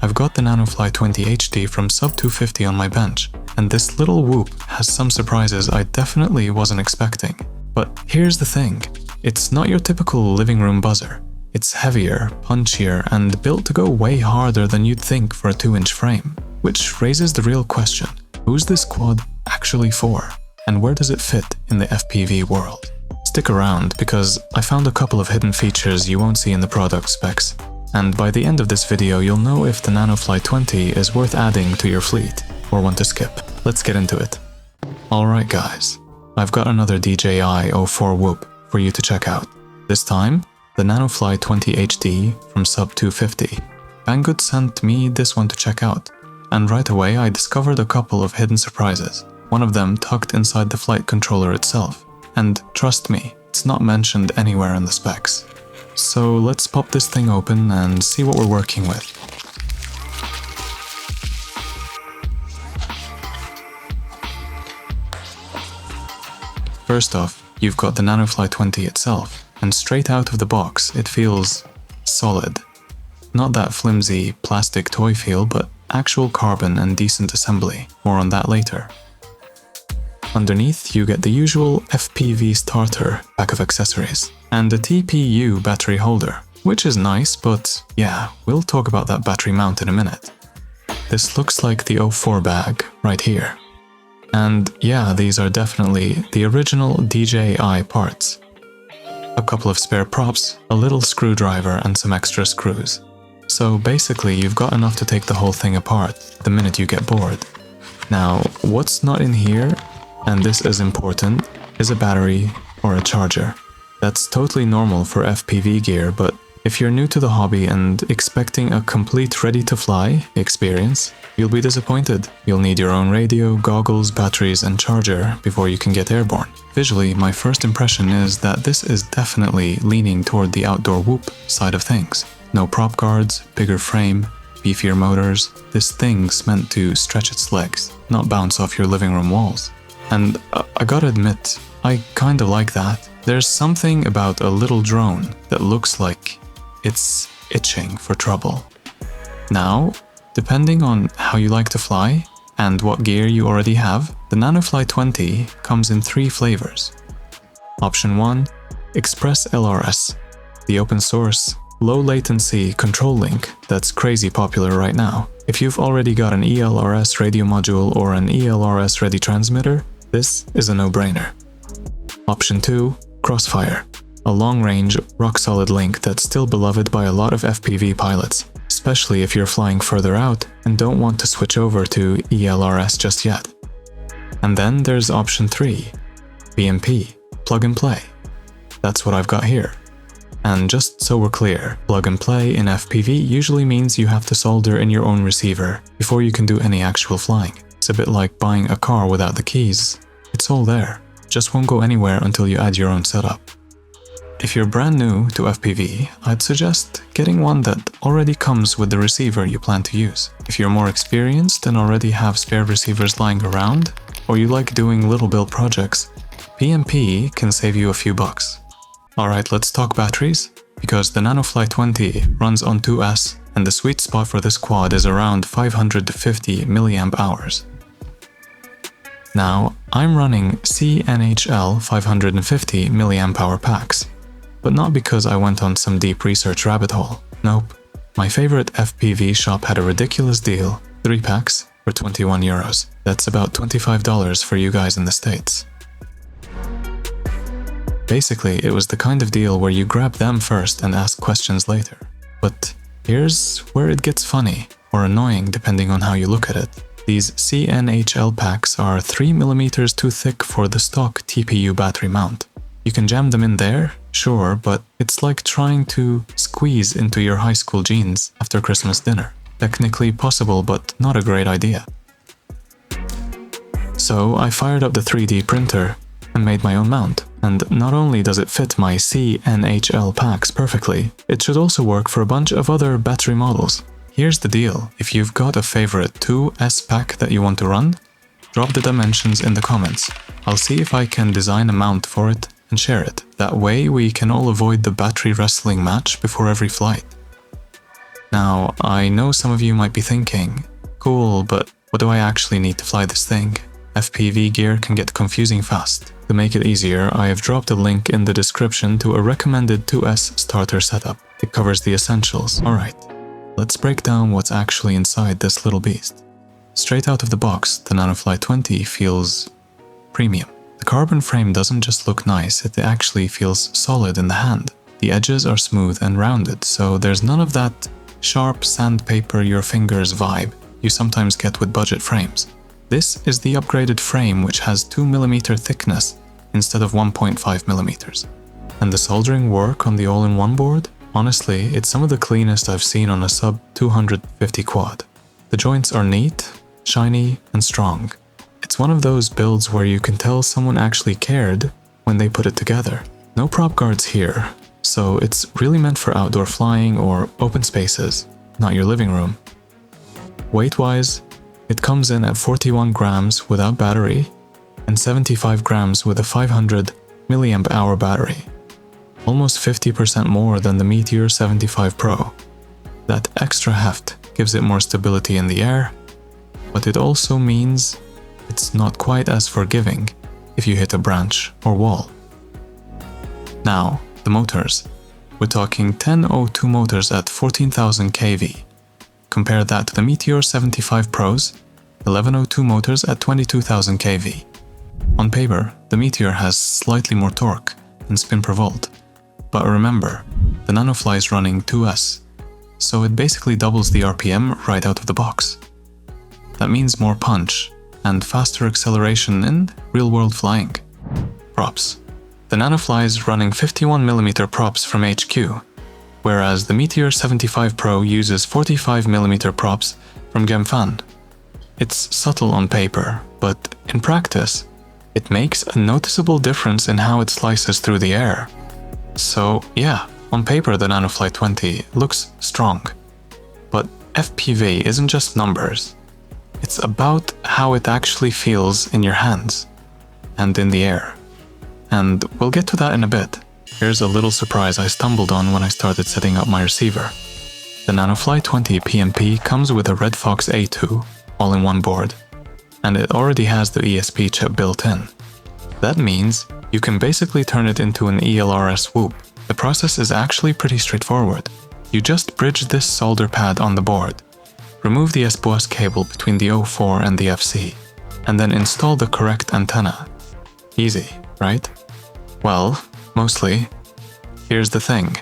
I've got the Nanofly20 HD from Sub250 on my bench, and this little whoop has some surprises I definitely wasn't expecting. But here's the thing, it's not your typical living room buzzer. It's heavier, punchier, and built to go way harder than you'd think for a 2-inch frame. Which raises the real question, who's this quad actually for? And where does it fit in the FPV world? Stick around, because I found a couple of hidden features you won't see in the product specs. And by the end of this video, you'll know if the Nanofly20 is worth adding to your fleet, or want to skip. Let's get into it. Alright guys, I've got another DJI O4 whoop for you to check out. This time, the Nanofly20 HD from Sub250. Banggood sent me this one to check out, and right away I discovered a couple of hidden surprises. One of them tucked inside the flight controller itself. And trust me, it's not mentioned anywhere in the specs. So let's pop this thing open and see what we're working with. First off, you've got the Nanofly20 itself, and straight out of the box it feels solid. Not that flimsy plastic toy feel, but actual carbon and decent assembly. More on that later. Underneath, you get the usual FPV starter pack of accessories, and a TPU battery holder, which is nice, but yeah, we'll talk about that battery mount in a minute. This looks like the O4 bag right here. And yeah, these are definitely the original DJI parts. A couple of spare props, a little screwdriver, and some extra screws. So basically, you've got enough to take the whole thing apart the minute you get bored. Now, what's not in here, and this is important, is a battery or a charger. That's totally normal for FPV gear, but if you're new to the hobby and expecting a complete ready-to-fly experience, you'll be disappointed. You'll need your own radio, goggles, batteries, and charger before you can get airborne. Visually, my first impression is that this is definitely leaning toward the outdoor whoop side of things. No prop guards, bigger frame, beefier motors. This thing's meant to stretch its legs, not bounce off your living room walls. And I gotta admit, I kinda like that. There's something about a little drone that looks like it's itching for trouble. Now, depending on how you like to fly and what gear you already have, the Nanofly20 comes in 3 flavors. Option 1, Express ELRS, the open source, low latency control link that's crazy popular right now. If you've already got an ELRS radio module or an ELRS ready transmitter, this is a no-brainer. Option 2, Crossfire, a long-range, rock-solid link that's still beloved by a lot of FPV pilots, especially if you're flying further out and don't want to switch over to ELRS just yet. And then there's option 3, BMP, plug and play. That's what I've got here. And just so we're clear, plug and play in FPV usually means you have to solder in your own receiver before you can do any actual flying. It's a bit like buying a car without the keys. It's all there, just won't go anywhere until you add your own setup. If you're brand new to FPV, I'd suggest getting one that already comes with the receiver you plan to use. If you're more experienced and already have spare receivers lying around, or you like doing little build projects, BMP can save you a few bucks. Alright, let's talk batteries, because the Nanofly20 runs on 2S, and the sweet spot for this quad is around 550 mAh. Now, I'm running CNHL 550 mAh packs, but not because I went on some deep research rabbit hole. Nope. My favorite FPV shop had a ridiculous deal, 3 packs for €21. That's about $25 for you guys in the States. Basically, it was the kind of deal where you grab them first and ask questions later. But here's where it gets funny, or annoying depending on how you look at it. These CNHL packs are 3mm too thick for the stock TPU battery mount. You can jam them in there, sure, but it's like trying to squeeze into your high school jeans after Christmas dinner. Technically possible, but not a great idea. So I fired up the 3D printer and made my own mount. And not only does it fit my CNHL packs perfectly, it should also work for a bunch of other battery models. Here's the deal, if you've got a favorite 2S pack that you want to run, drop the dimensions in the comments. I'll see if I can design a mount for it and share it. That way we can all avoid the battery wrestling match before every flight. Now, I know some of you might be thinking, cool, but what do I actually need to fly this thing? FPV gear can get confusing fast. To make it easier, I have dropped a link in the description to a recommended 2S starter setup. It covers the essentials. Alright, let's break down what's actually inside this little beast. Straight out of the box, the Nanofly20 feels premium. The carbon frame doesn't just look nice, it actually feels solid in the hand. The edges are smooth and rounded, so there's none of that sharp sandpaper your fingers vibe you sometimes get with budget frames. This is the upgraded frame, which has 2mm thickness instead of 1.5mm. And the soldering work on the all-in-one board? Honestly, it's some of the cleanest I've seen on a Sub250 quad. The joints are neat, shiny, and strong. It's one of those builds where you can tell someone actually cared when they put it together. No prop guards here, so it's really meant for outdoor flying or open spaces, not your living room. Weight-wise, it comes in at 41 grams without battery and 75 grams with a 500 mAh battery. Almost 50% more than the Meteor 75 Pro. That extra heft gives it more stability in the air, but it also means it's not quite as forgiving if you hit a branch or wall. Now, the motors. We're talking 10 O2 motors at 14,000 kV. Compare that to the Meteor 75 Pro's 11 O2 motors at 22,000 kV. On paper, the Meteor has slightly more torque and spin per volt. But remember, the Nanofly is running 2S, so it basically doubles the RPM right out of the box. That means more punch and faster acceleration in real-world flying. Props. The Nanofly is running 51mm props from HQ, whereas the Meteor 75 Pro uses 45mm props from Gemfan. It's subtle on paper, but in practice, it makes a noticeable difference in how it slices through the air. So yeah, on paper the Nanofly20 looks strong, but FPV isn't just numbers. It's about how it actually feels in your hands and in the air. And we'll get to that in a bit. Here's a little surprise I stumbled on when I started setting up my receiver. The Nanofly20 PMP comes with a Red Fox A2 all-in-one board, and it already has the ESP chip built in. That means you can basically turn it into an ELRS whoop. The process is actually pretty straightforward. You just bridge this solder pad on the board, remove the S-Bus cable between the O4 and the FC, and then install the correct antenna. Easy, right? Well, mostly. Here's the thing.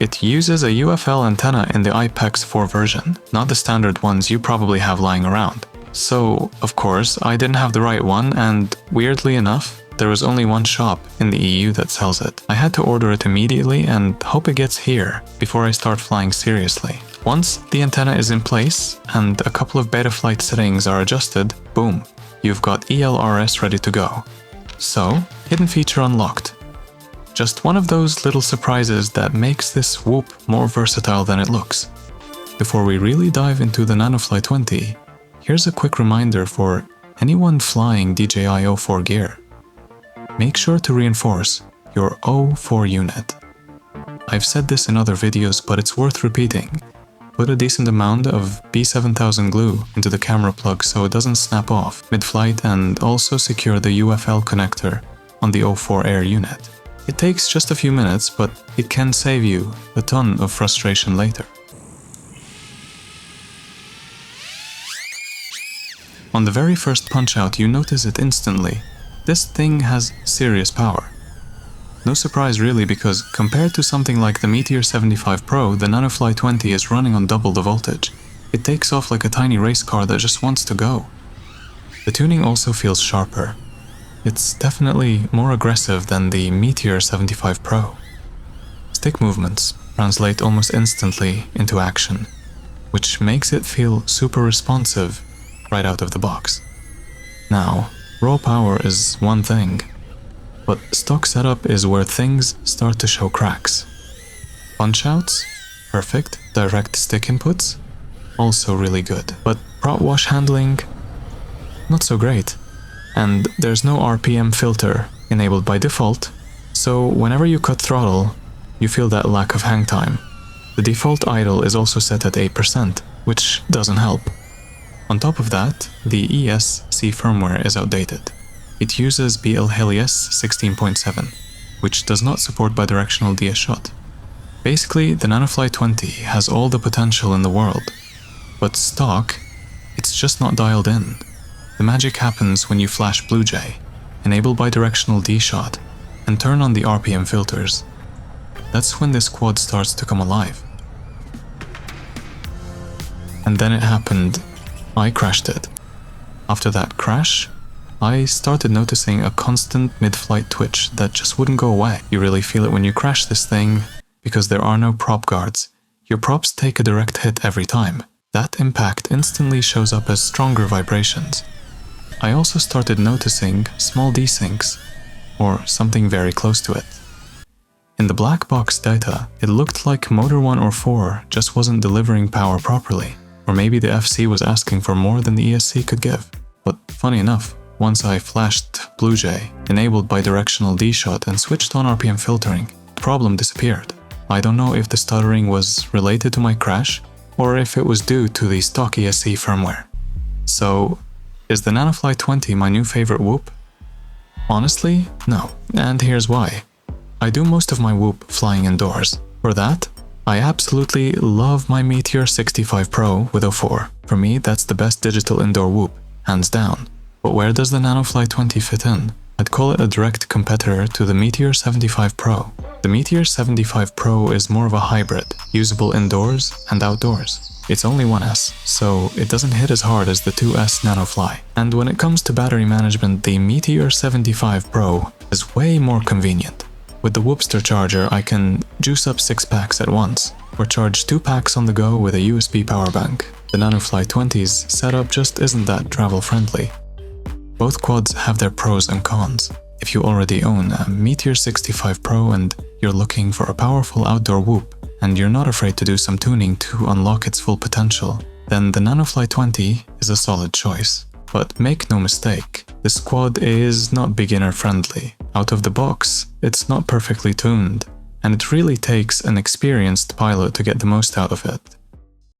It uses a UFL antenna in the IPEX 4 version, not the standard ones you probably have lying around. So, of course, I didn't have the right one, and weirdly enough, there was only one shop in the EU that sells it. I had to order it immediately and hope it gets here before I start flying seriously. Once the antenna is in place and a couple of Betaflight settings are adjusted, boom, you've got ELRS ready to go. So, hidden feature unlocked. Just one of those little surprises that makes this whoop more versatile than it looks. Before we really dive into the Nanofly20, here's a quick reminder for anyone flying DJI O4 gear. Make sure to reinforce your O4 unit. I've said this in other videos, but it's worth repeating. Put a decent amount of B7000 glue into the camera plug so it doesn't snap off mid-flight, and also secure the UFL connector on the O4 Air unit. It takes just a few minutes, but it can save you a ton of frustration later. On the very first punch-out, you notice it instantly. This thing has serious power. No surprise really, because compared to something like the Meteor 75 Pro, the Nanofly20 is running on double the voltage. It takes off like a tiny race car that just wants to go. The tuning also feels sharper. It's definitely more aggressive than the Meteor 75 Pro. Stick movements translate almost instantly into action, which makes it feel super responsive right out of the box. Now, raw power is one thing, but stock setup is where things start to show cracks. Punch-outs? Perfect. Direct stick inputs? Also really good. But prop wash handling? Not so great. And there's no RPM filter enabled by default, so whenever you cut throttle, you feel that lack of hang time. The default idle is also set at 8%, which doesn't help. On top of that, the ESC firmware is outdated. It uses ELRS 16.7, which does not support bidirectional DS shot. Basically, the Nanofly 20 has all the potential in the world, but stock, it's just not dialed in. The magic happens when you flash Bluejay, enable bidirectional D-shot, and turn on the RPM filters. That's when this quad starts to come alive. And then it happened. I crashed it. After that crash, I started noticing a constant mid-flight twitch that just wouldn't go away. You really feel it when you crash this thing, because there are no prop guards. Your props take a direct hit every time. That impact instantly shows up as stronger vibrations. I also started noticing small desyncs, or something very close to it. In the black box data, it looked like motor 1 or 4 just wasn't delivering power properly, or maybe the FC was asking for more than the ESC could give. But funny enough, once I flashed Bluejay, enabled bidirectional D-shot and switched on RPM filtering, the problem disappeared. I don't know if the stuttering was related to my crash, or if it was due to the stock ESC firmware. So, is the Nanofly 20 my new favorite whoop? Honestly, no, and here's why. I do most of my whoop flying indoors. For that, I absolutely love my Meteor 65 Pro with O4. For me, that's the best digital indoor whoop, hands down. But where does the Nanofly 20 fit in? I'd call it a direct competitor to the Meteor 75 Pro. The Meteor 75 Pro is more of a hybrid, usable indoors and outdoors. It's only 1S, so it doesn't hit as hard as the 2S Nanofly. And when it comes to battery management, the Meteor 75 Pro is way more convenient. With the Whoopster charger, I can juice up 6 packs at once, or charge 2 packs on the go with a USB power bank. The Nanofly 20's setup just isn't that travel-friendly. Both quads have their pros and cons. If you already own a Meteor 65 Pro and you're looking for a powerful outdoor whoop, and you're not afraid to do some tuning to unlock its full potential, then the Nanofly 20 is a solid choice. But make no mistake, this quad is not beginner-friendly. Out of the box, it's not perfectly tuned, and it really takes an experienced pilot to get the most out of it.